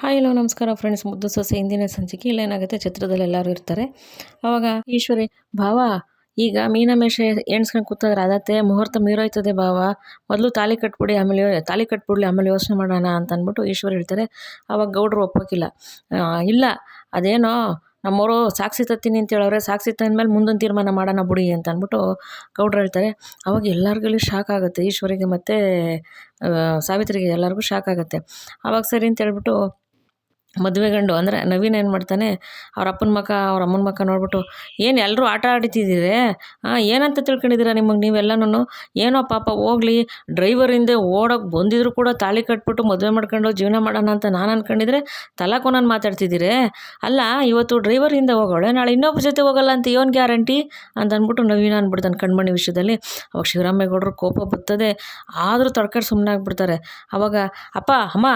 Hi hello ನಮಸ್ಕಾರ friends. ಮುದ್ದು ಸೊಸೆ ಹಿಂದಿನ ಸಂಚಿಕೆ ಇಲ್ಲೇನಾಗುತ್ತೆ, ಛತ್ರದಲ್ಲಿ ಎಲ್ಲರೂ ಇರ್ತಾರೆ. ಅವಾಗ ಈಶ್ವರಿ, ಭಾವ ಈಗ ಮೀನಮೇಷ ಎಣ್ಸ್ಕೊಂಡು ಕೂತಾದ್ರೆ ಅದತ್ತೆ ಮುಹೂರ್ತ ಮೀರೋಯ್ತದೆ ಭಾವ, ಮೊದಲು ತಾಲಿ ಕಟ್ಬಿಡಿ, ಆಮೇಲೆ ಯೋಚನೆ ಮಾಡೋಣ ಅಂತ ಅಂದ್ಬಿಟ್ಟು ಈಶ್ವರಿ ಹೇಳ್ತಾರೆ. ಅವಾಗ ಗೌಡ್ರು ಒಪ್ಪೋಕಿಲ್ಲ. ಇಲ್ಲ ಅದೇನೋ ನಮ್ಮವರು ಸಾಕ್ಷಿ ತತ್ತೀನಿ ಅಂತ ಹೇಳೋರೆ, ಸಾಕ್ಷಿ ತಂದ್ಮೇಲೆ ಮುಂದೊಂದು ತೀರ್ಮಾನ ಮಾಡೋಣ ಬಿಡಿ ಅಂತ ಅಂದ್ಬಿಟ್ಟು ಗೌಡ್ರು ಹೇಳ್ತಾರೆ. ಅವಾಗ ಎಲ್ಲರಿಗೂ ಶಾಕ್ ಆಗುತ್ತೆ, ಈಶ್ವರಿಗೆ ಮತ್ತು ಸಾವಿತ್ರಿಗೆ ಎಲ್ಲರಿಗೂ ಶಾಕ್ ಆಗುತ್ತೆ. ಅವಾಗ ಸರಿ ಅಂತ ಹೇಳ್ಬಿಟ್ಟು ಮದುವೆ ಗಂಡು ಅಂದರೆ ನವೀನ್ ಏನು ಮಾಡ್ತಾನೆ, ಅವ್ರ ಅಪ್ಪನ ಮಕ್ಕ ಅವ್ರ ಅಮ್ಮನ ಮಕ್ಕ ನೋಡ್ಬಿಟ್ಟು, ಏನು ಎಲ್ಲರೂ ಆಟ ಆಡ್ತಿದ್ದೀರಿ, ಏನಂತ ತಿಳ್ಕೊಂಡಿದ್ದೀರಾ ನಿಮಗೆ ನೀವೆಲ್ಲನೂ, ಏನೋ ಪಾಪ ಹೋಗ್ಲಿ ಡ್ರೈವರ್ ಹಿಂದೆ ಓಡೋಕೆ ಬಂದಿದ್ರು ಕೂಡ ತಾಳಿ ಕಟ್ಬಿಟ್ಟು ಮದುವೆ ಮಾಡ್ಕೊಂಡು ಜೀವನ ಮಾಡೋಣ ಅಂತ ನಾನು ಅಂದ್ಕೊಂಡಿದ್ರೆ ತಲಾಕೋನನ್ನು ಮಾತಾಡ್ತಿದ್ದೀರಿ. ಅಲ್ಲ ಇವತ್ತು ಡ್ರೈವರ್ ಹಿಂದೆ ಹೋಗೋಳೆ, ನಾಳೆ ಇನ್ನೊಬ್ರ ಜೊತೆ ಹೋಗಲ್ಲ ಅಂತ ಏನು ಗ್ಯಾರಂಟಿ ಅಂತ ಅಂದ್ಬಿಟ್ಟು ನವೀನ ಅಂದ್ಬಿಡ್ತಾನೆ ಕಣ್ಮಣಿ ವಿಷಯದಲ್ಲಿ. ಅವಾಗ ಶಿವರಾಮೇಗೌಡರು ಕೋಪ ಬರ್ತದೆ, ಆದರೂ ತಡ್ಕೊಂಡು ಸುಮ್ಮನೆ ಆಗ್ಬಿಡ್ತಾರೆ. ಅವಾಗ ಅಪ್ಪ ಅಮ್ಮ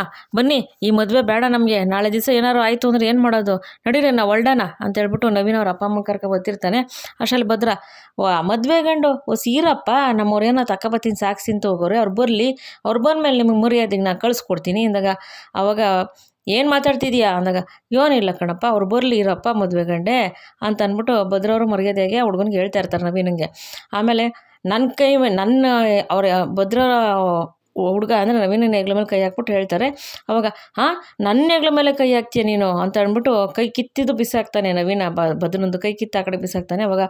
ಬನ್ನಿ, ಈ ಮದುವೆ ಬೇಡ ನಮಗೆ, ನಾಳೆ ದಿವಸ ಏನಾರು ಆಯಿತು ಅಂದರೆ ಏನು ಮಾಡೋದು, ನಡೀರಿ ನಾವು ಹೊಲ್ಡೋಣ ಅಂತ ಹೇಳ್ಬಿಟ್ಟು ನವೀನ ಅವ್ರ ಅಪ್ಪ ಅಮ್ಮ ಕರ್ಕೊ ಬರ್ತಿರ್ತಾನೆ. ಅಷ್ಟರಲ್ಲಿ ಭದ್ರ, ಮದುವೆ ಗಂಡು ಸೀರಪ್ಪ ನಮ್ಮವ್ರು ಏನೋ ತಕ್ಕಬತ್ತೀನಿ ಸಾಕ್ಸಿ ಅಂತ ಹೋಗೋರೆ, ಅವ್ರು ಬರಲಿ, ಅವ್ರು ಬಂದಮೇಲೆ ನಿಮಗೆ ಮರ್ಯಾದೆಗೆ ನಾನು ಕಳಿಸ್ಕೊಡ್ತೀನಿ ಅಂದಾಗ, ಅವಾಗ ಏನು ಮಾತಾಡ್ತಿದ್ಯಾ ಅಂದಾಗ, ಏನಿಲ್ಲ ಕಣಪ್ಪ ಅವ್ರು ಬರಲಿ ಇರಪ್ಪ ಮದುವೆ ಗಂಡೆ ಅಂತ ಅಂದ್ಬಿಟ್ಟು ಭದ್ರವರು ಮರ್ಯಾದೆಗೆ ಹುಡುಗನಿಗೆ ಹೇಳ್ತಾ ಇರ್ತಾರೆ ನವೀನಿಗೆ. ಆಮೇಲೆ ನನ್ನ ಅವ್ರ ಭದ್ರ ಹುಡುಗ ಅಂದರೆ ನವೀನ ಹೆಗ್ಲ ಮೇಲೆ ಕೈ ಹಾಕ್ಬಿಟ್ಟು ಹೇಳ್ತಾರೆ. ಅವಾಗ ನನ್ನ ಹೆಗ್ಲ ಮೇಲೆ ಕೈ ಹಾಕ್ತೀಯ ನೀನು ಅಂತ ಅಂದ್ಬಿಟ್ಟು ಕೈ ಕಿತ್ತಿದ್ದು ಬಿಸಾಕ್ತಾನೆ ನವೀನ, ಭದ್ರನೊಂದು ಕೈ ಕಿತ್ತು ಆ ಕಡೆ ಬಿಸಾಕ್ತಾನೆ. ಅವಾಗ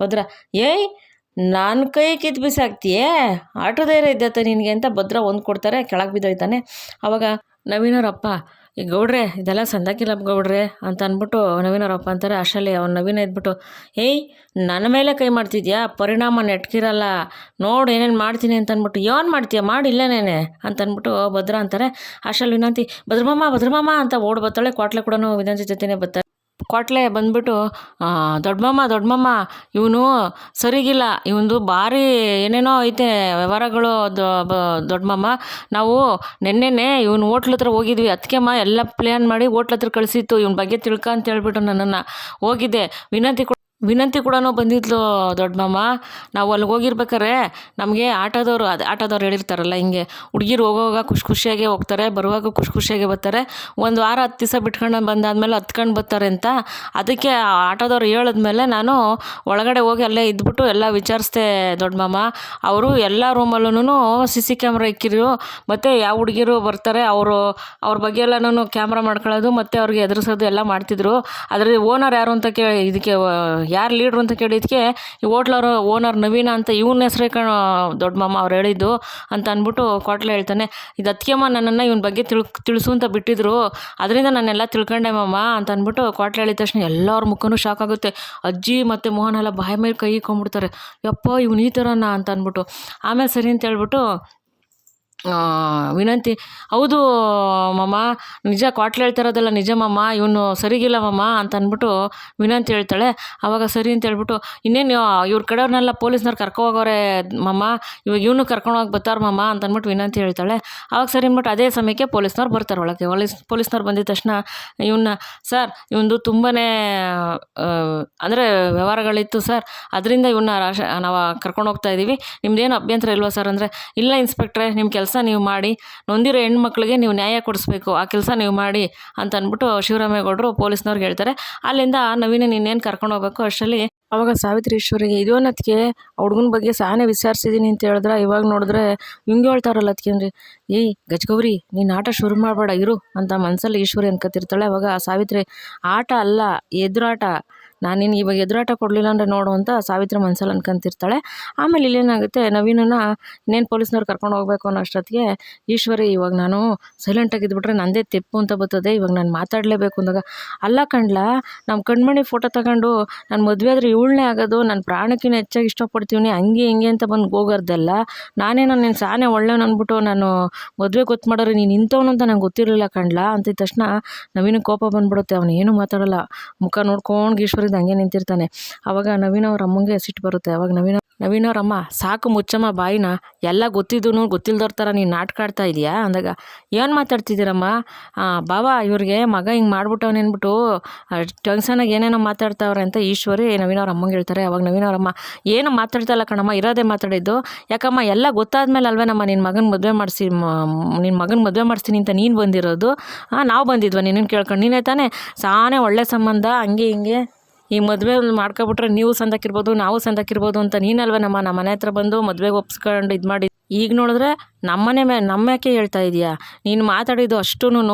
ಭದ್ರ, ಏಯ್ ನನ್ನ ಕೈ ಕಿತ್ತು ಬಿಸಾಕ್ತೀಯೇ, ಆಟೋ ಧೈರ್ಯ ಇದ್ದತ್ತೆ ನಿನಗೆ ಅಂತ ಭದ್ರ ಒಂದು ಕೊಡ್ತಾರೆ, ಕೆಳಗೆ ಬಿದ್ದೋಯ್ತಾನೆ. ಅವಾಗ ನವೀನವ್ರಪ್ಪ, ಈ ಗೌಡ್ರೆ ಇದೆಲ್ಲ ಸಂದಾಕಿಲ್ಲ ಗೌಡ್ರೆ ಅಂತ ಅಂದ್ಬಿಟ್ಟು ನವೀನವ್ರಪ್ಪ ಅಂತಾರೆ. ಅಷ್ಟರಲ್ಲಿ ಅವ್ನು ನವೀನ ಇದ್ಬಿಟ್ಟು, ಏಯ್ ನನ್ನ ಮೇಲೆ ಕೈ ಮಾಡ್ತಿದ್ಯಾ, ಪರಿಣಾಮ ನೆಟ್ಕಿರಲ್ಲ ನೋಡು ಏನೇನು ಮಾಡ್ತೀನಿ ಅಂತ ಅಂದ್ಬಿಟ್ಟು, ಏನು ಮಾಡ್ತೀಯ ಮಾಡಿಲ್ಲೇನೇನೆ ಅಂತ ಅಂದ್ಬಿಟ್ಟು ಭದ್ರ ಅಂತಾರೆ. ಅಷ್ಟರಲ್ಲಿ ವಿನಂತಿ, ಭದ್ರಮಾಮ ಅಂತ ಓಡ್ ಬರ್ತಾಳೆ. ಕ್ವಾಟ್ಲೆ ಕೂಡ ವಿನಂತಿ ಜೊತೆನೇ ಬರ್ತಾರೆ. ಕ್ವಾಟ್ಲೆ ಬಂದ್ಬಿಟ್ಟು, ದೊಡ್ಡಮ್ಮ ಇವನು ಸರಿಗಿಲ್ಲ, ಇವನು ಭಾರಿ ಏನೇನೋ ಐತೆ ವ್ಯವಹಾರಗಳು ದೊಡ್ಡಮ್ಮ, ನಾವು ನೆನ್ನೆನೆ ಇವನು ಹೋಟ್ಲ ಹತ್ರ ಹೋಗಿದ್ವಿ, ಅದಕ್ಕೆಮ್ಮ ಎಲ್ಲ ಪ್ಲ್ಯಾನ್ ಮಾಡಿ ಹೋಟ್ಲ ಹತ್ರ ಕಳಿಸಿತ್ತು, ಇವನ ಬಗ್ಗೆ ತಿಳ್ಕ ಅಂತ ಹೇಳ್ಬಿಟ್ಟು ನನ್ನನ್ನು ಹೋಗಿದ್ದೆ. ವಿನಂತಿ ಕೂಡ ಬಂದಿದ್ಲು ದೊಡ್ಡಮ್ಮ. ನಾವು ಅಲ್ಲಿಗೆ ಹೋಗಿರ್ಬೇಕಾರೆ ನಮಗೆ ಆಟೋದವ್ರು ಹೇಳಿರ್ತಾರಲ್ಲ, ಹಿಂಗೆ ಹುಡುಗಿರು ಹೋಗೋವಾಗ ಖುಷಿಯಾಗೆ ಹೋಗ್ತಾರೆ, ಬರುವಾಗ ಖುಷಿಯಾಗೆ ಬರ್ತಾರೆ, ಒಂದು ವಾರ 10 ದಿವಸ ಬಿಟ್ಕೊಂಡು ಬಂದಾದ್ಮೇಲೆ ಹತ್ಕೊಂಡು ಬರ್ತಾರೆ ಅಂತ. ಅದಕ್ಕೆ ಆಟೋದವ್ರು ಹೇಳಿದ್ಮೇಲೆ ನಾನು ಒಳಗಡೆ ಹೋಗಿ ಅಲ್ಲೇ ಇದ್ಬಿಟ್ಟು ಎಲ್ಲ ವಿಚಾರಿಸ್ದೆ ದೊಡ್ಡಮ್ಮ. ಅವರು ಎಲ್ಲ ರೂಮಲ್ಲೂ CC ಕ್ಯಾಮ್ರಾ ಇಕ್ಕಿರು, ಮತ್ತು ಯಾವ ಹುಡುಗಿರು ಬರ್ತಾರೆ ಅವ್ರ ಬಗ್ಗೆ ಎಲ್ಲನೂ ಕ್ಯಾಮ್ರಾ ಮಾಡ್ಕೊಳ್ಳೋದು, ಮತ್ತು ಅವ್ರಿಗೆ ಎದುರಿಸೋದು ಎಲ್ಲ ಮಾಡ್ತಿದ್ರು. ಅದರಲ್ಲಿ ಓನರ್ ಯಾರು ಅಂತ ಕೇಳಿ, ಇದಕ್ಕೆ ಯಾರು ಲೀಡ್ರು ಅಂತ ಕೇಳಿದ್ದಕ್ಕೆ ಈ ಹೋಟ್ಲವರು ಓನರ್ ನವೀನ ಅಂತ ಇವನ ಹೆಸರೇ ದೊಡ್ಡಮ್ಮ ಅವ್ರು ಹೇಳಿದ್ದು ಅಂತ ಅಂದ್ಬಿಟ್ಟು ಕ್ವಾಟ್ಲೆ ಹೇಳ್ತಾನೆ. ಇದು ಅದಕ್ಕೆಮ್ಮ ನನ್ನನ್ನು ಇವನ ಬಗ್ಗೆ ತಿಳಿಸು ಅಂತ ಬಿಟ್ಟಿದ್ರು, ಅದರಿಂದ ನಾನೆಲ್ಲ ತಿಳ್ಕೊಂಡೆ ಮಾಮ ಅಂತ ಅಂದ್ಬಿಟ್ಟು ಕ್ವಾಟ್ಲೆ ಹೇಳಿದ ತಕ್ಷಣ ಎಲ್ಲರ ಮುಖನೂ ಶಾಕ್ ಆಗುತ್ತೆ. ಅಜ್ಜಿ ಮತ್ತು ಮೋಹನ್ ಎಲ್ಲ ಬಾಯಿ ಮೇಲೆ ಕೈ ಇಕ್ಕೊಂಡ್ಬಿಡ್ತಾರೆ, ಯಪ್ಪ ಇವನು ಈ ಥರನಾ ಅಂತ ಅಂದ್ಬಿಟ್ಟು. ಆಮೇಲೆ ಸರಿ ಅಂತ ಹೇಳ್ಬಿಟ್ಟು ವಿನಂತಿ, ಹೌದು ಮಾಮ ನಿಜ, ಕ್ವಾಟ್ಲೆ ಹೇಳ್ತಾರೋದಲ್ಲ ನಿಜ ಮಾಮ, ಇವನು ಸರಿಗಿಲ್ಲ ಮಾಮ ಅಂತ ಅಂದ್ಬಿಟ್ಟು ವಿನಂತಿ ಹೇಳ್ತಾಳೆ. ಆವಾಗ ಸರಿ ಅಂತ ಹೇಳ್ಬಿಟ್ಟು, ಇನ್ನೇನು ಇವ್ರ ಕಡೆಯವ್ರನ್ನೆಲ್ಲ ಪೊಲೀಸ್ನವ್ರು ಕರ್ಕೋಗೋರೆ ಮಾಮ, ಇವಾಗ ಇವನು ಕರ್ಕೊಂಡೋಗಿ ಬರ್ತಾರೆ ಮಾಮ ಅಂತ ಅಂದ್ಬಿಟ್ಟು ವಿನಂತಿ ಹೇಳ್ತಾಳೆ. ಆವಾಗ ಸರಿ ಅಂದ್ಬಿಟ್ಟು ಅದೇ ಸಮಯಕ್ಕೆ ಪೊಲೀಸ್ನವ್ರು ಬರ್ತಾರೆ ಒಳಗೆ. ಪೊಲೀಸ್ನವ್ರು ಬಂದಿದ ತಕ್ಷಣ ಸರ್ ಇವನು ತುಂಬಾ ಅಂದರೆ ವ್ಯವಹಾರಗಳಿತ್ತು ಸರ್, ಅದರಿಂದ ಇವನ್ನ ನಾವು ಕರ್ಕೊಂಡು ಹೋಗ್ತಾ ಇದ್ದೀವಿ, ನಿಮ್ದೇನು ಅಭ್ಯಂತರ ಇಲ್ವಾ ಸರ್ ಅಂದರೆ, ಇಲ್ಲ ಇನ್ಸ್ಪೆಕ್ಟ್ರೆ ನಿಮ್ಮ ಕೆಲಸ ನೀವು ಮಾಡಿ, ನೊಂದಿರೋ ಹೆಣ್ಮಕ್ಳಿಗೆ ನೀವು ನ್ಯಾಯ ಕೊಡಿಸ್ಬೇಕು, ಆ ಕೆಲಸ ನೀವು ಮಾಡಿ ಅಂತ ಅಂದ್ಬಿಟ್ಟು ಶಿವರಾಮೇಗೌಡರು ಪೊಲೀಸ್ನವ್ರಿಗೆ ಹೇಳ್ತಾರೆ. ಅಲ್ಲಿಂದ ನವೀನ ಇನ್ನೇನು ಕರ್ಕೊಂಡು ಹೋಗ್ಬೇಕು. ಅಷ್ಟರಲ್ಲಿ ಅವಾಗ ಸಾವಿತ್ರಿ ಈಶ್ವರಿಗೆ, ಇದೋನತ್ಗೆ ಹುಡುಗನ ಬಗ್ಗೆ ಸಾನೇ ವಿಚಾರಿಸಿದ್ದೀನಿ ಅಂತ ಹೇಳಿದ್ರೆ, ಇವಾಗ ನೋಡಿದ್ರೆ ಹಿಂಗೆ ಹೇಳ್ತಾರಲ್ಲ ಅದಕ್ಕೆ ಅಂದರೆ, ಏಯ್ ಗಜ್ಗೌರಿ ನೀನು ಆಟ ಶುರು ಮಾಡಬೇಡ ಇರು ಅಂತ ಮನಸ್ಸಲ್ಲಿ ಈಶ್ವರಿ ಅನ್ಕೊತಿರ್ತಾಳೆ. ಅವಾಗ ಸಾವಿತ್ರಿ, ಆಟ ಅಲ್ಲ ಎದುರಾಟ, ನಾನು ನಿನ್ಗೆ ಇವಾಗ ಎದುರಾಟ ಕೊಡಲಿಲ್ಲ ಅಂದರೆ ನೋಡು ಅಂತ ಸಾವಿತ್ರಿ ಮನಸ್ಸಲ್ಲಿ ಅನ್ಕೊಂತಿರ್ತಾಳೆ. ಆಮೇಲೆ ಇಲ್ಲೇನಾಗುತ್ತೆ, ನವೀನನ್ನ ಇನ್ನೇನು ಪೊಲೀಸ್ನವ್ರು ಕರ್ಕೊಂಡು ಹೋಗ್ಬೇಕು ಅನ್ನೋ ಅಷ್ಟೊತ್ತಿಗೆ ಈಶ್ವರಿ, ಇವಾಗ ನಾನು ಸೈಲೆಂಟಾಗಿದ್ಬಿಟ್ರೆ ನಂದೇ ತೆಪ್ಪು ಅಂತ ಬರ್ತದೆ, ಇವಾಗ ನಾನು ಮಾತಾಡಲೇಬೇಕು ಅಂದಾಗ, ಅಲ್ಲ ಕಣ್ಲ ನಮ್ಮ ಕಣ್ಮಣಿ ಫೋಟೋ ತಗೊಂಡು ನಾನು ಮದುವೆ ಆದರೆ ಇವಳನ್ನೇ ಆಗೋದು, ನನ್ನ ಪ್ರಾಣಕ್ಕಿಂತ ಹೆಚ್ಚಾಗಿ ಇಷ್ಟಪಡ್ತೀವಿ, ಹಂಗೆ ಹಿಂಗೆ ಅಂತ ಬಂದು ಹೋಗೋರ್ದಲ್ಲ, ನಾನೇನೋ ನೀನು ಸಾನೇ ಒಳ್ಳೆಯವನು ಅಂದ್ಬಿಟ್ಟು ನಾನು ಮದುವೆ ಗೊತ್ತು ಮಾಡೋರು, ನೀನು ಇಂಥವನು ಅಂತ ನಂಗೆ ಗೊತ್ತಿರಲಿಲ್ಲ ಕಣ್ಲ ಅಂತಿದ್ದ ತಕ್ಷಣ ನವೀನ ಕೋಪ ಬಂದ್ಬಿಡುತ್ತೆ. ಅವನು ಏನೂ ಮಾತಾಡಲ್ಲ, ಮುಖ ನೋಡ್ಕೊಂಡು ಈಶ್ವರಿದ ಹಂಗೆ ನಿಂತಿರ್ತಾನೆ. ಆವಾಗ ನವೀನ ಅವ್ರ ಅಮ್ಮಂಗೆ ಸಿಟ್ಟು ಬರುತ್ತೆ. ಅವಾಗ ನವೀನ ನವೀನವ್ರಮ್ಮ ಸಾಕು ಮುಚ್ಚಮ್ಮ ಬಾಯಿನ, ಎಲ್ಲ ಗೊತ್ತಿದ್ದೂ ಗೊತ್ತಿಲ್ದವ್ರ ಥರ ನೀನು ನಾಟಕ ಆಡ್ತಾ ಇದೆಯಾ ಅಂದಾಗ, ಏನು ಮಾತಾಡ್ತಿದ್ದೀರಮ್ಮ, ಬಾವ ಇವ್ರಿಗೆ ಮಗ ಹಿಂಗೆ ಮಾಡ್ಬಿಟ್ಟವನು ಅಂದ್ಬಿಟ್ಟು ಟೆನ್ಷನಾಗಿ ಏನೇನೋ ಮಾತಾಡ್ತಾವ್ರೆ ಅಂತ ಈಶ್ವರಿ ನವೀನವ್ರ ಅಮ್ಮಂಗೆ ಹೇಳ್ತಾರೆ. ಅವಾಗ ನವೀನವ್ರಮ್ಮ, ಏನು ಮಾತಾಡ್ತಾ ಇಲ್ಲ ಕಣಮ್ಮ, ಇರೋದೇ ಮಾತಾಡಿದ್ದು, ಯಾಕಮ್ಮ ಎಲ್ಲ ಗೊತ್ತಾದ್ಮೇಲೆ ಅಲ್ವೇನಮ್ಮ ನಿನ್ನ ಮಗನ ಮದುವೆ ಮಾಡಿಸ್ತೀನಿ ಅಂತ ನೀನು ಬಂದಿರೋದು, ನಾವು ಬಂದಿದ್ವ ನಿನ್ನನ್ನು ಕೇಳ್ಕೊಂಡು, ನೀನೇ ತಾನೇ ಸಾನೇ ಒಳ್ಳೆ ಸಂಬಂಧ ಹಂಗೆ ಹಿಂಗೆ ಈ ಮದುವೆ ಮಾಡ್ಕೊಬಿಟ್ರೆ ನೀವು ಸಂದಕ್ಕಿರ್ಬೋದು ನಾವು ಸಂದಕ್ಕಿರ್ಬೋದು ಅಂತ ನೀನಲ್ವ ನಮ್ಮ ಮನೆ ಹತ್ರ ಬಂದು ಮದುವೆಗೆ ಒಪ್ಸ್ಕೊಂಡು ಇದು ಮಾಡಿ, ಈಗ ನೋಡಿದ್ರೆ ನಮ್ಮ ಯಾಕೆ ಹೇಳ್ತಾ ಇದೀಯಾ, ನೀನು ಮಾತಾಡಿದ್ದು ಅಷ್ಟೂ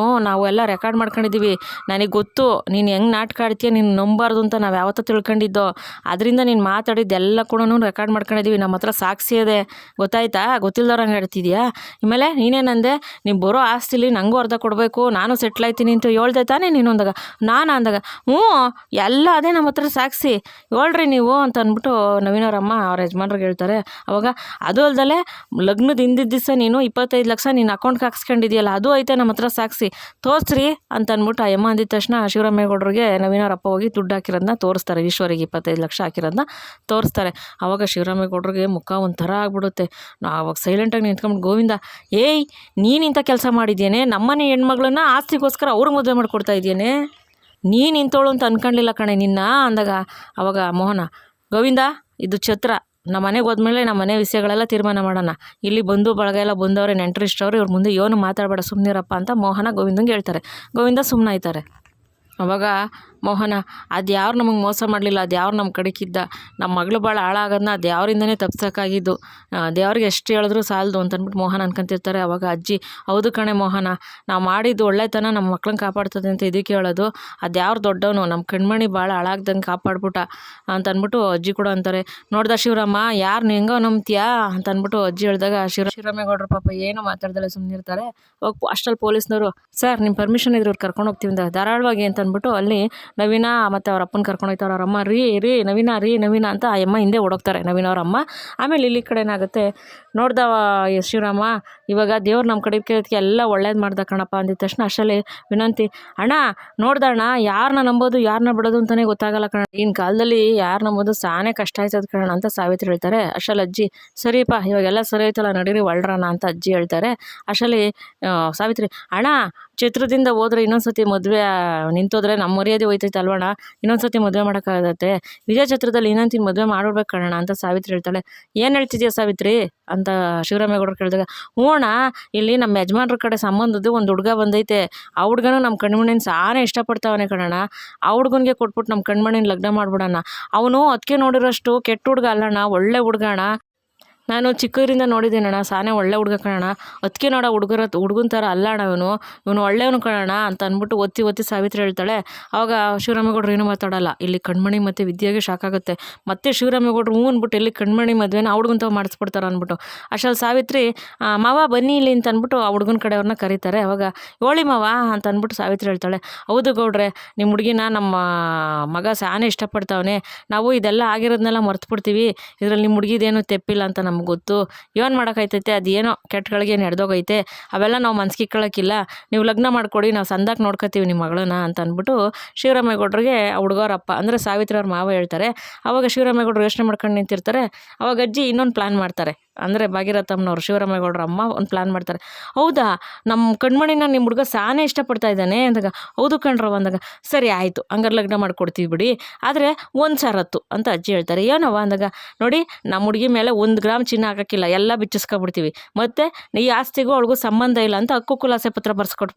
ನಾವು ಎಲ್ಲ ರೆಕಾರ್ಡ್ ಮಾಡ್ಕೊಂಡಿದ್ದೀವಿ, ನನಗೆ ಗೊತ್ತು ನೀನು ಹೆಂಗೆ ನಾಟಕ ಆಡ್ತೀಯ, ನೀನು ನಂಬಾರ್ದು ಅಂತ ನಾವು ಯಾವತ್ತೂ ತಿಳ್ಕೊಂಡಿದ್ದೋ, ಅದರಿಂದ ನೀನು ಮಾತಾಡಿದ್ದೆಲ್ಲ ಕೂಡ ರೆಕಾರ್ಡ್ ಮಾಡ್ಕೊಂಡಿದ್ದೀವಿ, ನಮ್ಮ ಹತ್ರ ಸಾಕ್ಷಿ ಇದೆ, ಗೊತ್ತಾಯ್ತಾ, ಗೊತ್ತಿಲ್ದವ್ರಂಗೆ ಹೇಳ್ತಿದ್ಯಾ, ಆಮೇಲೆ ನೀನೇನಂದೆ, ನೀವು ಬರೋ ಆಸ್ತಿಲಿ ನನಗೂ ಅರ್ಧ ಕೊಡಬೇಕು, ನಾನು ಸೆಟ್ಲ್ ಆಯ್ತೀನಿ ಅಂತ ಹೇಳ್ದೆ ತಾನೇ ನೀನು ಅಂದಾಗ, ನಾನು ಅಂದಾಗ ಹ್ಞೂ ಎಲ್ಲ ಅದೇ ನಮ್ಮ ಹತ್ರ ಸಾಕ್ಷಿ ಹೇಳ್ರಿ ನೀವು ಅಂತ ಅಂದ್ಬಿಟ್ಟು ನವೀನವ್ರಮ್ಮ ಅವ್ರ ಯಜಮಾನ್ರಿಗೆ ಹೇಳ್ತಾರೆ. ಅವಾಗ ಅದು ಅಲ್ದಲೆ ಲಗ್ನದ ಹಿಂದಿದ್ದ ದಿವಸ ನೀನು 25 ಲಕ್ಷ ನಿನ್ನ ಅಕೌಂಟ್ಗೆ ಹಾಕ್ಸ್ಕೊಂಡಿದ್ಯಲ್ಲ, ಅದು ಐತೆ ನಮ್ಮ ಹತ್ರ ಸಾಕ್ಷಿ ತೋರಿಸ್ರಿ ಅಂತ ಅಂದ್ಬಿಟ್ಟು ಆ ಯಮ್ಮ ಅಂದಿದ ತಕ್ಷಣ ಶಿವರಾಮೇಗೌಡರಿಗೆ ನವೀನವ್ರಪ್ಪ ಹೋಗಿ ದುಡ್ಡು ಹಾಕಿರೋದನ್ನ ತೋರಿಸ್ತಾರೆ, ಈಶ್ವರಿಗೆ 25 ಲಕ್ಷ ಹಾಕಿರೋದನ್ನ ತೋರಿಸ್ತಾರೆ. ಅವಾಗ ಶಿವರಾಮೇಗೌಡರಿಗೆ ಮುಖ ಒಂಥರ ಆಗ್ಬಿಡುತ್ತೆ. ಅವಾಗ ಸೈಲೆಂಟಾಗಿ ನಿಂತ್ಕೊಂಡ್ಬಿಟ್ಟು, ಗೋವಿಂದ ಏಯ್ ನೀನು ಇಂಥ ಕೆಲಸ ಮಾಡಿದ್ದೇನೆ, ನಮ್ಮನೆ ಹೆಣ್ಮಗಳನ್ನ ಆಸ್ತಿಗೋಸ್ಕರ ಅವ್ರಿಗೆ ಮದುವೆ ಮಾಡಿಕೊಡ್ತಾ ಇದ್ದೇನೆ, ನೀನು ಇಂಥವಳು ಅಂತ ಅನ್ಕೊಳ್ಳಿಲ್ಲ ಕಣೆ ನಿನ್ನ ಅಂದಾಗ, ಅವಾಗ ಮೋಹನ, ಗೋವಿಂದ ಇದು ಛತ್ರ, ನಮ್ಮ ಮನೆಗೆ ಹೋದ್ಮೇಲೆ ನಮ್ಮ ಮನೆ ವಿಷಯಗಳೆಲ್ಲ ತೀರ್ಮಾನ ಮಾಡೋಣ, ಇಲ್ಲಿ ಬಂದು ಬಳಗ ಎಲ್ಲ ಬಂದವ್ರೆ ನೆಂಟರಿಷ್ಟವ್ರು, ಇವ್ರ ಮುಂದೆ ಏನು ಮಾತಾಡಬೇಡ ಸುಮ್ಮನಿರಪ್ಪ ಅಂತ ಮೋಹನ ಗೋವಿಂದಂಗೆ ಹೇಳ್ತಾರೆ. ಗೋವಿಂದ ಸುಮ್ಮನಾಯ್ತಾರೆ. ಅವಾಗ ಮೋಹನ, ಅದು ಯಾರು ನಮಗೆ ಮೋಸ ಮಾಡಲಿಲ್ಲ, ಅದು ಯಾರು ನಮ್ಮ ಕಡೆಗಿದ್ದ, ನಮ್ಮ ಮಗಳು ಭಾಳ ಹಾಳಾಗೋದನ್ನ ಅದು ಯಾರಿಂದನೇ ತಪ್ಸೋಕ್ಕಾಗಿದ್ದು, ದೇವ್ರಿಗೆ ಎಷ್ಟು ಹೇಳಿದ್ರು ಸಾಲದು ಅಂತ ಅಂದ್ಬಿಟ್ಟು ಮೋಹನ ಅನ್ಕೊಂತಿರ್ತಾರೆ. ಅವಾಗ ಅಜ್ಜಿ, ಹೌದು ಕಣೆ ಮೋಹನ, ನಾವು ಮಾಡಿದ್ದು ಒಳ್ಳೆತನ ನಮ್ಮ ಮಕ್ಳನ್ನ ಕಾಪಾಡ್ತದೆ ಅಂತ ಇದಕ್ಕೆ ಹೇಳೋದು, ಅದು ಯಾರು ದೊಡ್ಡವನು, ನಮ್ಮ ಕಣ್ಮಣಿ ಭಾಳ ಹಾಳಾಗ್ದಂಗೆ ಕಾಪಾಡ್ಬಿಟ್ಟ ಅಂತ ಅಂದ್ಬಿಟ್ಟು ಅಜ್ಜಿ ಕೂಡ ಅಂತಾರೆ. ನೋಡ್ದ ಶಿವರಾಮ, ಯಾರು ಹೆಂಗೋ ನಂಬ್ತೀಯಾ ಅಂತ ಅಂದ್ಬಿಟ್ಟು ಅಜ್ಜಿ ಹೇಳಿದಾಗ ಶಿವರಾಮೇಗೌಡರು ಪಾಪ ಏನು ಮಾತಾಡ್ದಲ್ಲ ಸುಮ್ಮನಿರ್ತಾರೆ. ಅವಾಗ ಅಷ್ಟಲ್ಲಿ ಪೊಲೀಸ್ನವರು, ಸರ್ ನಿಮ್ಮ ಪರ್ಮಿಷನ್ ಇದ್ರೆ ಇವ್ರು ಕರ್ಕೊಂಡು ಹೋಗ್ತೀವಿ ಅಂತ ಧಾರಾಳವಾಗಿ ಅಂತ ಅಂದ್ಬಿಟ್ಟು ಅಲ್ಲಿ ನವೀನ ಮತ್ತು ಅವ್ರ ಅಪ್ಪನ ಕರ್ಕೊಂಡು ಹೋಗ್ತಾರೆ. ಅವ್ರ ಅಮ್ಮ ನವೀನ ಅಂತ ಆ ಅಮ್ಮ ಹಿಂದೆ ಓಡೋಗ್ತಾರೆ ನವೀನ ಅವ್ರ ಅಮ್ಮ. ಆಮೇಲೆ ಇಲ್ಲಿ ಕಡೆ ಏನಾಗುತ್ತೆ, ನೋಡ್ದವ ಶಿವರಾಮ, ಇವಾಗ ದೇವ್ರು ನಮ್ಮ ಕಡೆ ಎಲ್ಲ ಒಳ್ಳೇದು ಮಾಡ್ದ ಕಣಪ್ಪ ಅಂದಿದ ತಕ್ಷಣ ಅಷ್ಟರಲ್ಲಿ ವಿನಂತಿ, ಅಣ್ಣ ನೋಡ್ದಣ್ಣ, ಯಾರನ್ನ ನಂಬೋದು ಯಾರನ್ನ ಬಿಡೋದು ಅಂತಲೇ ಗೊತ್ತಾಗಲ್ಲ ಕಣ, ಈಗಿನ ಕಾಲದಲ್ಲಿ ಯಾರು ನಂಬೋದು ಸಾನೇ ಕಷ್ಟ ಆಯ್ತದ ಕಣ ಅಂತ ಸಾವಿತ್ರಿ ಹೇಳ್ತಾರೆ. ಅಷ್ಟರಲ್ಲಿ ಅಜ್ಜಿ, ಸರಿಯಪ್ಪ ಇವಾಗೆಲ್ಲ ಸರಿ ಆಯ್ತಲ್ಲ ನಡೀರಿ ಒಳ್ರಣ ಅಂತ ಅಜ್ಜಿ ಹೇಳ್ತಾರೆ. ಅಷ್ಟರಲ್ಲಿ ಸಾವಿತ್ರಿ, ಅಣ್ಣ ಚಿತ್ರದಿಂದ ಹೋದ್ರೆ ಇನ್ನೊಂದ್ಸತಿ ಮದುವೆ ನಿಂತೋದ್ರೆ ನಮ್ಮ ಮರ್ಯಾದೆ ಹೋಯ್ತೈತೆ ಅಲ್ವಣ್ಣ, ಇನ್ನೊಂದ್ಸತಿ ಮದುವೆ ಮಾಡೋಕ್ಕಾಗತ್ತೆ, ವಿಜಯ ಛತ್ರದಲ್ಲಿ ಇನ್ನೊಂದು ಮದುವೆ ಮಾಡ್ಬೇಕು ಕಣ ಅಂತ ಸಾವಿತ್ರಿ ಹೇಳ್ತಾಳೆ. ಏನು ಹೇಳ್ತಿದ್ಯಾ ಸಾವಿತ್ರಿ ಅಂತ ಶಿವರಾಮೇಗೌಡರು ಕೇಳಿದಾಗ, ಹ್ಞೂ ಅಣ್ಣ, ಇಲ್ಲಿ ನಮ್ಮ ಯಜಮಾನ್ರ ಕಡೆ ಸಂಬಂಧದ್ದು ಒಂದು ಹುಡುಗ ಬಂದೈತೆ, ಆ ಹುಡುಗನೂ ನಮ್ಮ ಕಣ್ಮಣಿನ ಸಾನೇ ಇಷ್ಟಪಡ್ತಾವನೆ ಕಣಣ್ಣ, ಆ ಹುಡುಗನಿಗೆ ಕೊಟ್ಬಿಟ್ಟು ನಮ್ಮ ಕಣ್ಮಣಿನ ಲಗ್ನ ಮಾಡ್ಬಿಡೋಣ, ಅವನು ಅದಕ್ಕೆ ನೋಡಿರೋಷ್ಟು ಕೆಟ್ಟ ಹುಡುಗ ಅಲ್ಲಣ್ಣ, ಒಳ್ಳೆ ಹುಡುಗ ಅಣ್ಣ, ನಾನು ಚಿಕ್ಕವರಿಂದ ನೋಡಿದ್ದೀನಣ್ಣ, ಸಾನೇ ಒಳ್ಳೆ ಹುಡುಗ ಕಣಣ್ಣ, ಅದಕ್ಕೆ ನೋಡ ಹುಡುಗನ ಥರ ಅಲ್ಲ ಅಣ್ಣ ಇವನು ಒಳ್ಳೆಯವನು ಕಣಣ್ಣ ಅಂತ ಅಂದ್ಬಿಟ್ಟು ಒತ್ತಿ ಸಾವಿತ್ರಿ ಹೇಳ್ತಾಳೆ. ಆವಾಗ ಶಿವರಾಮೇಗೌಡರು ಏನೂ ಮಾತಾಡಲ್ಲ. ಇಲ್ಲಿ ಕಣ್ಮಣಿ ಮತ್ತು ವಿದ್ಯೆಗೆ ಶಾಕ್ ಆಗುತ್ತೆ. ಮತ್ತೆ ಶಿವರಾಮೇಗೌಡರು ಹ್ಞೂ ಅಂದ್ಬಿಟ್ಟು ಎಲ್ಲಿ ಕಣ್ಮಣಿ ಮದುವೆನ ಆ ಹುಡುಗನ ತಾವು ಮಾಡಿಸ್ಬಿಡ್ತಾರೆ ಅಂದ್ಬಿಟ್ಟು ಅಷ್ಟಲ್ಲಿ ಸಾವಿತ್ರಿ, ಮಾವ ಬನ್ನಿ ಇಲ್ಲಿ ಅಂತ ಅಂದ್ಬಿಟ್ಟು ಆ ಹುಡುಗನ ಕಡೆಯವ್ರನ್ನ ಕರೀತಾರೆ. ಅವಾಗ ಹೇಳಿ ಮಾವ ಅಂತ ಅಂದ್ಬಿಟ್ಟು ಸಾವಿತ್ರಿ ಹೇಳ್ತಾಳೆ, ಹೌದು ಗೌಡ್ರೆ, ನಿಮ್ಮ ಹುಡುಗಿನ ನಮ್ಮ ಮಗ ಸಾನೇ ಇಷ್ಟಪಡ್ತಾವನೆ, ನಾವು ಇದೆಲ್ಲ ಆಗಿರೋದನ್ನೆಲ್ಲ ಮರ್ತ್ಬಿಡ್ತೀವಿ, ಇದರಲ್ಲಿ ನಿಮ್ಮ ಹುಡುಗಿದೇನು ತೆಪ್ಪಿಲ್ಲ ಅಂತ ನಮ್ಗೆ ಗೊತ್ತು, ಏನು ಮಾಡೋಕ್ಕಾಯ್ತೈತೆ, ಅದೇನೋ ಕೆಟ್ಟಗಳಿಗೆ ನಡೆದೋಗೈತೆ, ಅವೆಲ್ಲ ನಾವು ಮನ್ಸಿಕ್ಕೊಳ್ಳೋಕ್ಕಿಲ್ಲ, ನೀವು ಲಗ್ನ ಮಾಡ್ಕೊಡಿ, ನಾವು ಸಂದಾಗಿ ನೋಡ್ಕೊತೀವಿ ನಿಮ್ಮ ಮಗಳನ್ನ ಅಂತ ಅಂದ್ಬಿಟ್ಟು ಶಿವರಾಮೇಗೌಡರಿಗೆ ಹುಡುಗರಪ್ಪ ಅಂದರೆ ಸಾವಿತ್ರಿ ಅವ್ರ ಮಾವ ಹೇಳ್ತಾರೆ. ಅವಾಗ ಶಿವರಾಮೇಗೌಡರು ಯೋಚನೆ ಮಾಡ್ಕೊಂಡು ನಿಂತಿರ್ತಾರೆ. ಅವಾಗ ಅಜ್ಜಿ ಇನ್ನೊಂದು ಪ್ಲ್ಯಾನ್ ಮಾಡ್ತಾರೆ, ಅಂದರೆ ಭಾಗೀರಥಮ್ಮನವ್ರು ಶಿವರಾಮೇಗೌಡರ ಅಮ್ಮ ಒಂದು ಪ್ಲ್ಯಾನ್ ಮಾಡ್ತಾರೆ. ಹೌದಾ, ನಮ್ಮ ಕಣ್ಮಣಿನ ನಿಮ್ಮ ಹುಡುಗ ಸಾನೇ ಇಷ್ಟಪಡ್ತಾ ಇದ್ದಾನೆ ಅಂದಾಗ, ಹೌದು ಕಣ್ರವ ಅಂದಾಗ, ಸರಿ ಆಯಿತು ಹಂಗಾರೆ ಲಗ್ನ ಮಾಡ್ಕೊಡ್ತೀವಿ ಬಿಡಿ, ಆದರೆ ಒಂದು ಷರತ್ತು ಅಂತ ಅಜ್ಜಿ ಹೇಳ್ತಾರೆ. ಏನವ ಅಂದಾಗ, ನೋಡಿ ನಮ್ಮ ಹುಡುಗಿ ಮೇಲೆ 1 ಗ್ರಾಮ್ ಚಿನ್ನ ಹಾಕೋಕ್ಕಿಲ್ಲ, ಎಲ್ಲ ಬಿಚ್ಚಿಸ್ಕೊಬಿಡ್ತೀವಿ, ಮತ್ತು ಈ ಆಸ್ತಿಗೂ ಅವಳಿಗೂ ಸಂಬಂಧ ಇಲ್ಲ ಅಂತ ಹಕ್ಕು ಖುಲಾಸೆ ಪತ್ರ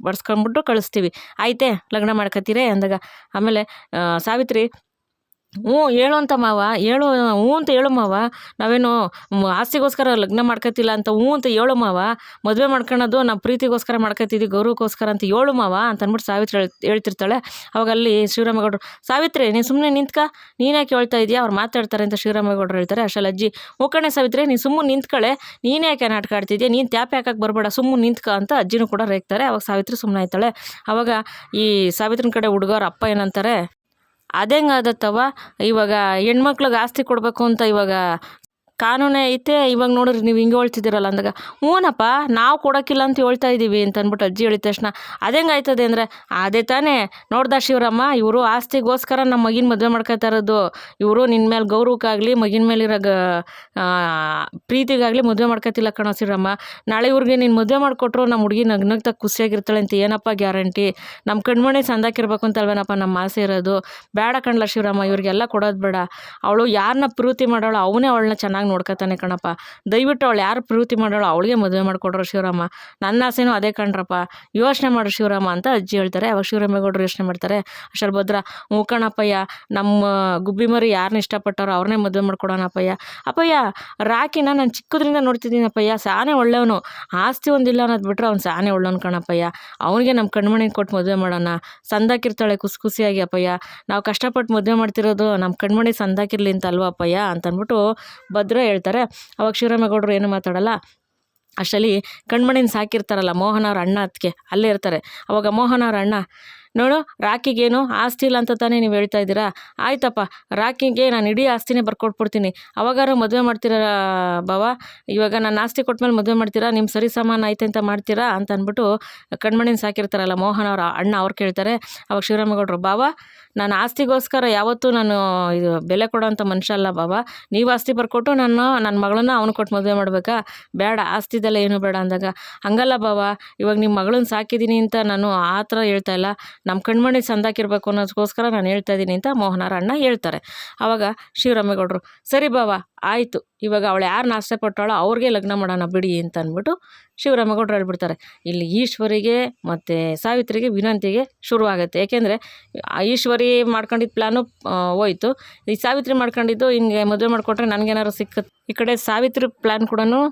ಬರ್ಸ್ಕೊಂಡ್ಬಿಟ್ಟು ಕಳಿಸ್ತೀವಿ, ಆಯ್ತೆ ಲಗ್ನ ಮಾಡ್ಕೊತೀರೇ ಅಂದಾಗ, ಆಮೇಲೆ ಸಾವಿತ್ರಿ, ಹ್ಞೂ ಹೇಳು ಅಂತ ಮಾವ, ಹೇಳು, ಹ್ಞೂ ಅಂತ ಹೇಳು ಮಾವ, ನಾವೇನು ಆಸ್ತಿಗೋಸ್ಕರ ಲಗ್ನ ಮಾಡ್ಕೊತಿಲ್ಲ ಅಂತ ಹ್ಞೂ ಅಂತ ಹೇಳು ಮಾವ, ಮದುವೆ ಮಾಡ್ಕೊಳೋದು ನಾವು ಪ್ರೀತಿಗೋಸ್ಕರ ಮಾಡ್ಕೊತಿದ್ವಿ, ಗೌರವಕ್ಕೋಸ್ಕರ ಅಂತ ಹೇಳು ಮಾವ ಅಂತ ಅಂದ್ಬಿಟ್ಟು ಸಾವಿತ್ರಿ ಹೇಳ್ತಿರ್ತಾಳೆ. ಅವಾಗ ಅಲ್ಲಿ ಶಿವರಾಮೇಗೌಡರು, ಸಾವಿತ್ರಿ ನೀನು ಸುಮ್ಮನೆ ನಿಂತ್ಕ, ನೀನ್ಯಾಕೆ ಹೇಳ್ತಾ ಇದೆಯಾ, ಅವ್ರು ಮಾತಾಡ್ತಾರೆ ಅಂತ ಶಿವರಾಮೇಗೌಡರು ಹೇಳ್ತಾರೆ. ಅಷ್ಟಲ್ಲಿ ಅಜ್ಜಿ, ಕಣೆ ಸಾವಿತ್ರಿ ನೀನು ಸುಮ್ಮನೆ ನಿಂತ್ಕಳೆ, ನೀನೇ ಯಾಕೆ ನಾಟಕ ಆಡ್ತಿದ್ಯಾ, ನೀನು ತ್ಯಾಪೆ ಹಾಕಕ್ಕೆ ಬರಬೇಡ, ಸುಮ್ಮನೆ ನಿಂತ್ಕ ಅಂತ ಅಜ್ಜಿನೂ ಕೂಡ ರೇಗ್ತಾರೆ. ಅವಾಗ ಸಾವಿತ್ರಿ ಸುಮ್ಮನೆ ಆಯ್ತಾಳೆ. ಅವಾಗ ಈ ಸಾವಿತ್ರಿನ ಕಡೆ ಹುಡುಗರ ಅಪ್ಪ ಏನಂತಾರೆ, ಅದೆಂಗಾದತ್ತವ, ಇವಾಗ ಹೆಣ್ಮಕ್ಳಿಗೆ ಆಸ್ತಿ ಕೊಡಬೇಕು ಅಂತ ಇವಾಗ ಕಾನೂನೇ ಐತೆ, ಇವಾಗ ನೋಡ್ರಿ ನೀವು ಹಿಂಗೆ ಹೇಳ್ತಿದ್ದೀರಲ್ಲ ಅಂದಾಗ, ಹ್ಞೂನಪ್ಪ ನಾವು ಕೊಡೋಕ್ಕಿಲ್ಲ ಅಂತ ಹೇಳ್ತಾ ಇದ್ದೀವಿ ಅಂತ ಅಂದ್ಬಿಟ್ಟು ಅಜ್ಜಿ ಹೇಳಿದ ತಕ್ಷಣ ಅದೇಂಗೆ ಆಯ್ತದೆ ಅಂದರೆ, ಅದೇ ತಾನೇ ನೋಡ್ದ ಶಿವರಾಮ, ಇವರು ಆಸ್ತಿಗೋಸ್ಕರ ನಮ್ಮ ಮಗಿನ ಮದುವೆ ಮಾಡ್ಕೊತಾ ಇರೋದು, ಇವರು ನಿನ್ನ ಮೇಲೆ ಗೌರವಕ್ಕಾಗಲಿ ಮಗಿನ ಮೇಲಿರೋ ಪ್ರೀತಿಗಾಗಲಿ ಮದುವೆ ಮಾಡ್ಕೊತಿಲ್ಲ ಕಣೋ ಶಿವರಾಮ. ನಾಳೆ ಇವ್ರಿಗೆ ನೀನು ಮದುವೆ ಮಾಡಿಕೊಟ್ರು ನಮ್ಮ ಹುಡುಗಿ ನಗ್ನಗ್ತಾ ಖುಷಿಯಾಗಿರ್ತಾಳೆ ಅಂತ ಏನಪ್ಪ ಗ್ಯಾರಂಟಿ? ನಮ್ಮ ಕಣ್ಮಣಿ ಸಂದಾಕಿರ್ಬೇಕು ಅಂತಲ್ವೇನಪ್ಪ ನಮ್ಮ ಆಸೆ ಇರೋದು. ಬೇಡ ಕಣ್ಲ ಶಿವರಾಮ, ಇವ್ರಿಗೆಲ್ಲ ಕೊಡೋದು ಬೇಡ. ಅವಳು ಯಾರನ್ನ ಪ್ರೀತಿ ಮಾಡೋಳು ಅವನೇ ಅವಳನ್ನ ಚೆನ್ನಾಗಿ ನೋಡ್ಕೊತಾನೆ ಕಣಪ್ಪ. ದಯವಿಟ್ಟು ಅವಳು ಯಾರು ಪ್ರೀತಿ ಮಾಡೋಳು ಅವಳಿಗೆ ಮದುವೆ ಮಾಡಿಕೊಡ್ರು ಶಿವರಾಮ. ನನ್ನ ಆಸೆನೂ ಅದೇ ಕಣ್ರಪ್ಪ, ಯೋಚನೆ ಮಾಡು ಶಿವರಾಮ ಅಂತ ಅಜ್ಜಿ ಹೇಳ್ತಾರೆ. ಅವಾಗ ಶಿವರಾಮೇಗೌಡರು ಯೋಚನೆ ಮಾಡ್ತಾರೆ. ಅಷ್ಟರಲ್ಲಿ ಭದ್ರ, ಹ್ಞೂ ಕಣಪ್ಪಯ್ಯ, ನಮ್ಮ ಗುಬ್ಬಿ ಮರಿ ಯಾರನ್ನ ಇಷ್ಟಪಟ್ಟಾರೋ ಅವ್ರನ್ನೇ ಮದುವೆ ಮಾಡ್ಕೊಡೋಣಪ್ಪಯ್ಯ. ಅಪ್ಪಯ್ಯ, ರಾಕಿನ ನಾನು ಚಿಕ್ಕದ್ರಿಂದ ನೋಡ್ತಿದ್ದೀನಪ್ಪಯ್ಯ, ಸಾನೇ ಒಳ್ಳೆಯವನು. ಆಸ್ತಿ ಒಂದಿಲ್ಲ ಅನ್ನೋದು ಬಿಟ್ರೆ ಅವ್ನು ಸಾನೇ ಒಳ್ಳೆಯವನು ಕಣಪ್ಪಯ್ಯ. ಅವನಿಗೆ ನಮ್ಮ ಕಣ್ಮಣಿಗೆ ಕೊಟ್ಟು ಮದುವೆ ಮಾಡೋಣ, ಸಂದಾಕಿರ್ತಾಳೆ ಖುಷಿಯಾಗಿ ಅಪ್ಪಯ್ಯ. ನಾವು ಕಷ್ಟಪಟ್ಟು ಮದುವೆ ಮಾಡ್ತಿರೋದು ನಮ್ಮ ಕಣ್ಮಣಿ ಸಂದಾಕಿರ್ಲಿ ಅಂತ ಅಲ್ವಾ ಅಪ್ಪಯ್ಯ ಅಂತ ಅಂದ್ಬಿಟ್ಟು ಭದ್ರ ಹೇಳ್ತಾರೆ. ಅವಾಗ ಶಿವರಾಮೇಗೌಡರು ಏನು ಮಾತಾಡಲ್ಲ. ಅಷ್ಟರಲ್ಲಿ ಕಣ್ಮಣಿನ ಸಾಕಿರ್ತಾರಲ್ಲ ಮೋಹನ್ ಅವ್ರ ಅಣ್ಣ ಅದಕ್ಕೆ ಅಲ್ಲೇ ಇರ್ತಾರೆ. ಅವಾಗ ಮೋಹನ್ ಅವ್ರ ಅಣ್ಣ, ನೋಡು ರಾಕಿಗೇನು ಆಸ್ತಿ ಇಲ್ಲ ಅಂತ ತಾನೇ ನೀವು ಹೇಳ್ತಾ ಇದ್ದೀರಾ, ಆಯ್ತಪ್ಪ ರಾಕಿಗೆ ನಾನು ಇಡೀ ಆಸ್ತಿನೇ ಬರ್ಕೊಟ್ಬಿಡ್ತೀನಿ, ಅವಾಗಾರು ಮದುವೆ ಮಾಡ್ತೀರಾ ಬಾವ, ಇವಾಗ ನಾನು ಆಸ್ತಿ ಕೊಟ್ಮೇಲೆ ಮದುವೆ ಮಾಡ್ತೀರಾ, ನಿಮ್ಮ ಸರಿ ಸಮಾನ ಐತೆ ಅಂತ ಮಾಡ್ತೀರಾ ಅಂತ ಅಂದ್ಬಿಟ್ಟು ಕಣ್ಮಣಿನ ಸಾಕಿರ್ತಾರಲ್ಲ ಮೋಹನ್ ಅವರ ಅಣ್ಣ ಅವ್ರು ಕೇಳ್ತಾರೆ. ಅವಾಗ ಶಿವರಾಮೇಗೌಡರು, ಬಾವ ನಾನು ಆಸ್ತಿಗೋಸ್ಕರ ಯಾವತ್ತೂ ನಾನು ಇದು ಬೆಲೆ ಕೊಡೋಂಥ ಮನುಷ್ಯ ಅಲ್ಲ ಬಾವ, ನೀವು ಆಸ್ತಿ ಬರ್ಕೊಟ್ಟು ನನ್ನ ಮಗಳನ್ನ ಅವನು ಕೊಟ್ಟು ಮದುವೆ ಮಾಡಬೇಕಾ, ಬೇಡ ಆಸ್ತಿದೆಲ್ಲ ಏನೂ ಬೇಡ ಅಂದಾಗ, ಹಂಗಲ್ಲ ಬಾವ, ಇವಾಗ ನಿಮ್ಮ ಮಗಳನ್ನ ಸಾಕಿದ್ದೀನಿ ಅಂತ ನಾನು ಆ ಥರ ಹೇಳ್ತಾ ಇಲ್ಲ, ನಮ್ಮ ಕಣ್ಮಣಿ ಸಂದಾಕಿರ್ಬೇಕು ಅನ್ನೋದಕ್ಕೋಸ್ಕರ ನಾನು ಹೇಳ್ತಾ ಇದ್ದೀನಿ ಅಂತ ಮೋಹನರ ಅಣ್ಣ ಹೇಳ್ತಾರೆ. ಆವಾಗ ಶಿವರಾಮೇಗೌಡರು, ಸರಿ ಬಾವ ಆಯಿತು, ಇವಾಗ ಅವಳು ಯಾರನ್ನ ಆಸೆ ಪಟ್ಟಾಳೋ ಅವ್ರಿಗೆ ಲಗ್ನ ಮಾಡೋಣ ಬಿಡಿ ಅಂತ ಅಂದ್ಬಿಟ್ಟು ಶಿವರಾಮೇಗೌಡರು ಹೇಳ್ಬಿಡ್ತಾರೆ. ಇಲ್ಲಿ ಈಶ್ವರಿಗೆ ಮತ್ತು ಸಾವಿತ್ರಿಗೆ ವಿನಂತಿಗೆ ಶುರುವಾಗುತ್ತೆ. ಏಕೆಂದರೆ ಈಶ್ವರಿ ಮಾಡ್ಕೊಂಡಿದ್ದ ಪ್ಲ್ಯಾನು ಹೋಯ್ತು, ಈ ಸಾವಿತ್ರಿ ಮಾಡ್ಕೊಂಡಿದ್ದು ಹಿಂಗೆ ಮದುವೆ ಮಾಡಿಕೊಟ್ರೆ ನನಗೇನಾದ್ರು ಸಿಕ್ಕತ್ತೆ. ಈ ಕಡೆ ಸಾವಿತ್ರಿ ಪ್ಲ್ಯಾನ್ ಕೂಡ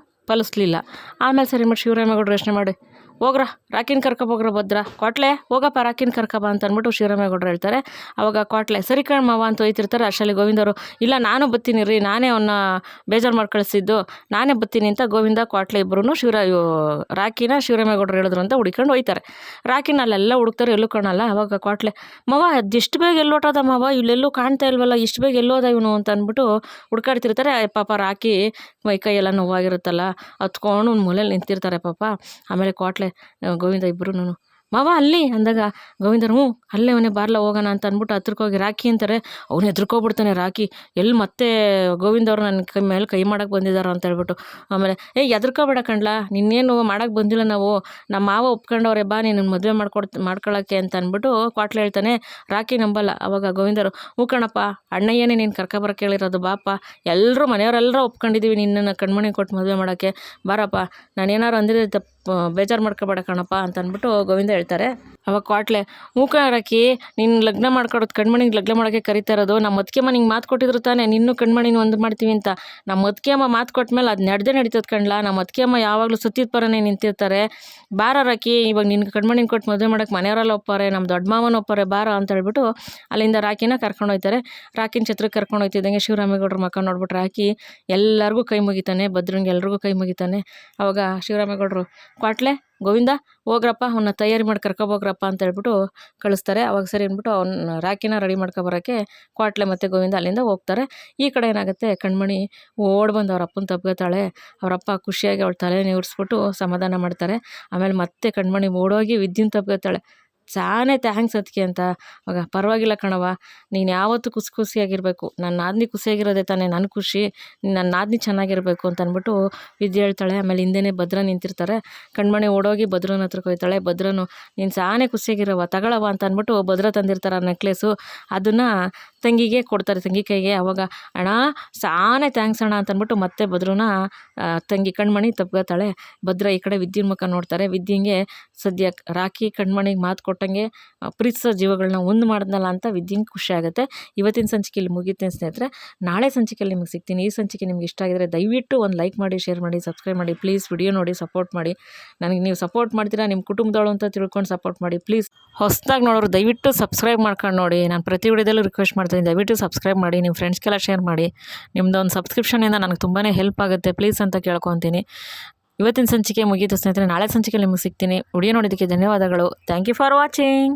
ಫಲಿಸ್ಲಿಲ್ಲ. ಆಮೇಲೆ ಸರಿ ಮಾಡಿ ಶಿವರಾಮೇಗೌಡರು ಯೋಚನೆ ಮಾಡಿ, ಹೋಗ್ರ ರಾಕಿನ ಕರ್ಕೊಬೋಗ್ರ ಭದ್ರ, ಕ್ವಾಟ್ಲೆ ಹೋಗಪ್ಪ ರಾಕಿನ ಕರ್ಕೊಬ ಅಂತ ಅಂದ್ಬಿಟ್ಟು ಶಿವರಾಮೇಗೌಡರು ಹೇಳ್ತಾರೆ. ಅವಾಗ ಕ್ವಾಟ್ಲೆ ಸರಿ ಕಣ್ಮವ ಅಂತ ಹೋಯ್ತಿರ್ತಾರೆ. ಅಷ್ಟರಲ್ಲಿ ಗೋವಿಂದವರು, ಇಲ್ಲ ನಾನು ಬತ್ತೀನಿ ರೀ, ನಾನೇ ಅವನ್ನ ಬೇಜಾರು ಮಾಡಿ ಕಳಿಸಿದ್ದು, ನಾನೇ ಬತ್ತೀನಿ ಅಂತ ಗೋವಿಂದ ಕ್ವಾಟ್ಲೆ ಇಬ್ಬರೂ ರಾಕಿನ ಶಿವರಾಮೇಗೌಡರು ಹೇಳಿದ್ರು ಅಂತ ಹುಡ್ಕೊಂಡು ಹೋಯ್ತಾರೆ. ರಾಕಿನ ಅಲ್ಲೆಲ್ಲ ಹುಡುಕ್ತಾರೆ, ಎಲ್ಲೂ ಕಾಣಲ್ಲ. ಅವಾಗ ಕ್ವಾಟ್ಲೆ, ಮವ ಅದೆಷ್ಟು ಬೇಗ ಎಲ್ಲೋಟದ ಮವ, ಇಲ್ಲೆಲ್ಲೂ ಕಾಣ್ತಾ ಇಲ್ವಲ್ಲ, ಇಷ್ಟು ಬೇಗ ಎಲ್ಲೋದ ಇವನು ಅಂತ ಅಂದ್ಬಿಟ್ಟು ಹುಡ್ಕಾಡ್ತಿರ್ತಾರೆ. ಪಾಪ ರಾಕಿ ಮೈಕೈಯೆಲ್ಲ ನೋವಾಗಿರುತ್ತಲ್ಲ, ಹತ್ಕೊಂಡು ಒಂದು ಮೂಲೆಯಲ್ಲಿ ನಿಂತಿರ್ತಾರೆ ಪಾಪ. ಆಮೇಲೆ ಕ್ವಾಟ್ಲೆ ಗೋವಿಂದ ಇಬ್ಬರೂ, ಮಾವ ಅಲ್ಲಿ ಅಂದಾಗ ಗೋವಿಂದರು, ಹ್ಞೂ ಅಲ್ಲೇ ಅವನೇ ಬಾರ್ಲ ಹೋಗೋಣ ಅಂತ ಅಂದ್ಬಿಟ್ಟು ಹತ್ರಕ್ಕೆ ಹೋಗಿ ರಾಕಿ ಅಂತಾರೆ. ಅವ್ನು ಹೆದ್ರಕೋಗ್ಬಿಡ್ತಾನೆ ರಾಕಿ, ಎಲ್ಲಿ ಮತ್ತೆ ಗೋವಿಂದವ್ರು ನನ್ನ ಮೇಲೆ ಕೈ ಮಾಡೋಕ್ಕೆ ಬಂದಿದ್ದಾರೋ ಅಂತ ಹೇಳ್ಬಿಟ್ಟು. ಆಮೇಲೆ ಹೆದ್ರಕೋಬೇಡ ಕಣ್ಲ, ನಿನ್ನೇನು ಮಾಡೋಕ್ಕೆ ಬಂದಿಲ್ಲ ನಾವು, ನಮ್ಮ ಮಾವ ಒಪ್ಕೊಂಡವ್ರೆ, ಬಾ ನೀನು ಮದುವೆ ಮಾಡ್ಕೊಳ್ಳೋಕ್ಕೆ ಅಂತ ಅಂದ್ಬಿಟ್ಟು ಕ್ವಾಟ್ಲೆ ಹೇಳ್ತಾನೆ. ರಾಕಿ ನಂಬಲ್ಲ. ಅವಾಗ ಗೋವಿಂದರು, ಹ್ಞೂ ಕಣಪ್ಪ ಅಣ್ಣಯ್ಯನೇ ನೀನು ಕರ್ಕೊಬರಕ್ಕೆ ಹೇಳಿರೋದು, ಬಾಪ ಎಲ್ಲರೂ ಮನೆಯವರೆಲ್ಲರೂ ಒಪ್ಕೊಂಡಿದ್ದೀವಿ ನಿನ್ನನ್ನು ಕಣ್ಮಣಿ ಕೊಟ್ಟು ಮದುವೆ ಮಾಡೋಕ್ಕೆ, ಬಾರಪ್ಪ, ನಾನೇನಾರು ಅಂದಿದ್ರೆ ತಪ್ಪು ಬೇಜಾರು ಮಾಡ್ಕೊಬೇಡ ಕಣಪ್ಪ ಅಂತ ಅಂದ್ಬಿಟ್ಟು ಗೋವಿಂದ ಹೇಳ್ತಾರೆ. ಅವಾಗ ಕ್ವಾಟ್ಲೆ, ಮೂಕ ರಾಕಿ ನಿನ್ನ ಲಗ್ನ ಮಾಡ್ಕೊಡೋದು, ಕಣ್ಮಣಿಗೆ ಲಗ್ನ ಮಾಡೋಕ್ಕೆ ಕರಿತಾ ಇರೋದು, ನಮ್ಮ ಅತ್ತಿಗೆಮ್ಮ ನಿಂಗೆ ಮಾತು ಕೊಟ್ಟಿದ್ರು ತಾನೇ ನಿನ್ನೂ ಕಣ್ಮಣಿನ ಒಂದು ಮಾಡ್ತೀವಿ ಅಂತ. ನಮ್ಮ ಅತ್ತಿಗೆಮ್ಮ ಮಾತು ಕೊಟ್ಮೇಲೆ ಅದು ನಡೀತದೆ ಕಣ್ಲಾ, ನಮ್ಮ ಅತ್ತಿಗೆಮ್ಮ ಯಾವಾಗಲೂ ಸುತ್ತಿದ ಪರನೇ ನಿಂತಿರ್ತಾರೆ, ಬಾರ ರಾಕಿ ಇವಾಗ ನಿನ್ನ ಕಣ್ಮಣಿನ ಕೊಟ್ಟು ಮದುವೆ ಮಾಡೋಕ್ಕೆ ಮನೆಯವರೆಲ್ಲ ಒಪ್ಪಾರೆ, ನಮ್ಮ ದೊಡ್ಡ ಮಾವನ ಒಪ್ಪಾರೆ, ಬಾರ ಅಂತ ಹೇಳ್ಬಿಟ್ಟು ಅಲ್ಲಿಂದ ರಾಕಿನ ಕರ್ಕೊಂಡು ಹೋಗ್ತಾರೆ. ರಾಕಿನ ಛತ್ರಕ್ಕೆ ಕರ್ಕೊಂಡು ಹೋಗ್ತಿದ್ದಂಗೆ ಶಿವರಾಮೇಗೌಡರ ಮಕ್ಕ ನೋಡ್ಬಿಟ್ಟು ರಾಕಿ ಎಲ್ಲರಿಗೂ ಕೈ ಮುಗಿತಾನೆ, ಭದ್ರಂಗೆ ಎಲ್ರಿಗೂ ಕೈ ಮುಗಿತಾನೆ. ಅವಾಗ ಶಿವರಾಮೇಗೌಡರು, ಕ್ವಾಟ್ಲೆ ಗೋವಿಂದ ಹೋಗ್ರಪ್ಪ, ಅವನ್ನ ತಯಾರಿ ಮಾಡಿ ಕರ್ಕೊಬೋಗ್ರಪ್ಪ ಅಂತ ಹೇಳ್ಬಿಟ್ಟು ಕಳಿಸ್ತಾರೆ. ಅವಾಗ ಸರಿ ಅಂದ್ಬಿಟ್ಟು ಅವ್ನ ರಾಕಿನ ರೆಡಿ ಮಾಡ್ಕೊಬರೋಕ್ಕೆ ಕ್ವಾಟ್ಲೆ ಮತ್ತು ಗೋವಿಂದ ಅಲ್ಲಿಂದ ಹೋಗ್ತಾರೆ. ಈ ಕಡೆ ಏನಾಗುತ್ತೆ, ಕಣ್ಮಣಿ ಓಡ್ ಬಂದು ಅವ್ರ ಅಪ್ಪನ ತಪ್ಕೋತಾಳೆ. ಅವರಪ್ಪ ಖುಷಿಯಾಗಿ ಅವಳ ತಲೆ ನೀವ್ರಿಸ್ಬಿಟ್ಟು ಸಮಾಧಾನ ಮಾಡ್ತಾರೆ. ಆಮೇಲೆ ಮತ್ತೆ ಕಣ್ಮಣಿ ಓಡೋಗಿ ವಿದ್ಯುನ್ ತಪ್ಕೋತಾಳೆ. ಸಾನೇ ಥ್ಯಾಂಕ್ಸ್ ಅದಕ್ಕೆ ಅಂತ. ಆವಾಗ ಪರವಾಗಿಲ್ಲ ಕಣವ, ನೀನು ಯಾವತ್ತೂ ಖುಷಿಯಾಗಿರಬೇಕು, ನನ್ನ ನಾದಿನಿ ಖುಷಿಯಾಗಿರೋದೇ ತಾನೇ ನನ್ನ ಖುಷಿ, ನನ್ನ ನಾದಿನಿ ಚೆನ್ನಾಗಿರಬೇಕು ಅಂತ ಅಂದ್ಬಿಟ್ಟು ವಿದ್ಯೆ ಹೇಳ್ತಾಳೆ. ಆಮೇಲೆ ಹಿಂದೆನೇ ಭದ್ರ ನಿಂತಿರ್ತಾರೆ. ಕಣ್ಮಣಿ ಓಡೋಗಿ ಭದ್ರನ ಹತ್ರಕ್ಕೆ ಹೋಗ್ತಾಳೆ. ಭದ್ರನು, ನೀನು ಸಾನೇ ಖುಷಿಯಾಗಿರವ ತಗೊಳವ ಅಂತ ಅಂದ್ಬಿಟ್ಟು ಭದ್ರ ತಂದಿರ್ತಾರೆ ಆ ನೆಕ್ಲೆಸು, ಅದನ್ನು ತಂಗಿಗೆ ಕೊಡ್ತಾರೆ, ತಂಗಿ ಕೈಗೆ. ಅವಾಗ ಅಣ್ಣ ಸಾನೇ ಥ್ಯಾಂಕ್ಸ್ ಅಣ್ಣ ಅಂತ ಅಂದ್ಬಿಟ್ಟು ಮತ್ತೆ ಭದ್ರನ ತಂಗಿ ಕಣ್ಮಣಿ ತಪ್ಕೋತಾಳೆ. ಭದ್ರ ಈ ಕಡೆ ವಿದ್ಯುನ್ ಮುಖ ನೋಡ್ತಾರೆ. ವಿದ್ಯೆಗೆ ಸದ್ಯ ರಾಕಿ ಕಣ್ಮಣಿಗೆ ಮಾತು ಕೊಟ್ಟಂಗೆ ಪ್ರೀತಿಸೋ ಜೀವಗಳನ್ನ ಒಂದು ಮಾಡಿದ್ನಲ್ಲ ಅಂತ ವಿದ್ಯೆಗೆ ಖುಷಿ ಆಗುತ್ತೆ. ಇವತ್ತಿನ ಸಂಚಿಕೆಯಲ್ಲಿ ಮುಗಿಯುತ್ತೆ ಸ್ನೇಹಿತರೆ. ನಾಳೆ ಸಂಚಿಕೆಯಲ್ಲಿ ನಿಮಗೆ ಸಿಗ್ತೀನಿ. ಈ ಸಂಚಿಕೆ ನಿಮ್ಗೆ ಇಷ್ಟ ಆಗಿದ್ರೆ ದಯವಿಟ್ಟು ಒಂದು ಲೈಕ್ ಮಾಡಿ, ಶೇರ್ ಮಾಡಿ, ಸಬ್ಸ್ಕ್ರೈಬ್ ಮಾಡಿ. ಪ್ಲೀಸ್ ವಿಡಿಯೋ ನೋಡಿ ಸಪೋರ್ಟ್ ಮಾಡಿ. ನನಗೆ ನೀವು ಸಪೋರ್ಟ್ ಮಾಡ್ತೀರಾ, ನಿಮ್ಮ ಕುಟುಂಬದವಳು ಅಂತ ತಿಳ್ಕೊಂಡು ಸಪೋರ್ಟ್ ಮಾಡಿ. ಪ್ಲೀಸ್ ಹೊಸದಾಗಿ ನೋಡೋರು ದಯವಿಟ್ಟು ಸಬ್ಸ್ಕ್ರೈಬ್ ಮಾಡ್ಕೊಂಡು ನೋಡಿ. ನಾನು ಪ್ರತಿ ವಿಡಿಯೋದಲ್ಲೂ ರಿಕ್ವೆಸ್ಟ್ ಮಾಡ್ತೀನಿ, ದಯವಿಟ್ಟು ಸಬ್ಸ್ಕ್ರೈಬ್ ಮಾಡಿ, ನಿಮ್ಮ ಫ್ರೆಂಡ್ಸ್ಗೆಲ್ಲ ಶೇರ್ ಮಾಡಿ. ನಿಮ್ಮದೊಂದು ಸಬ್ಸ್ಕ್ರಿಪ್ಷನಿಂದ ನನಗೆ ತುಂಬಾ ಹೆಲ್ಪ್ ಆಗುತ್ತೆ ಪ್ಲೀಸ್ ಅಂತ ಕೇಳ್ಕೊತೀನಿ. ಇವತ್ತಿನ ಸಂಚಿಕೆ ಮುಗೀತು ಸ್ನೇಹಿತರೆ. ನಾಳೆ ಸಂಚಿಕೆಯಲ್ಲಿ ನಿಮಗೆ ಸಿಗ್ತೀನಿ. ವಿಡಿಯೋ ನೋಡೋದಕ್ಕೆ ಧನ್ಯವಾದಗಳು. Thank you for watching.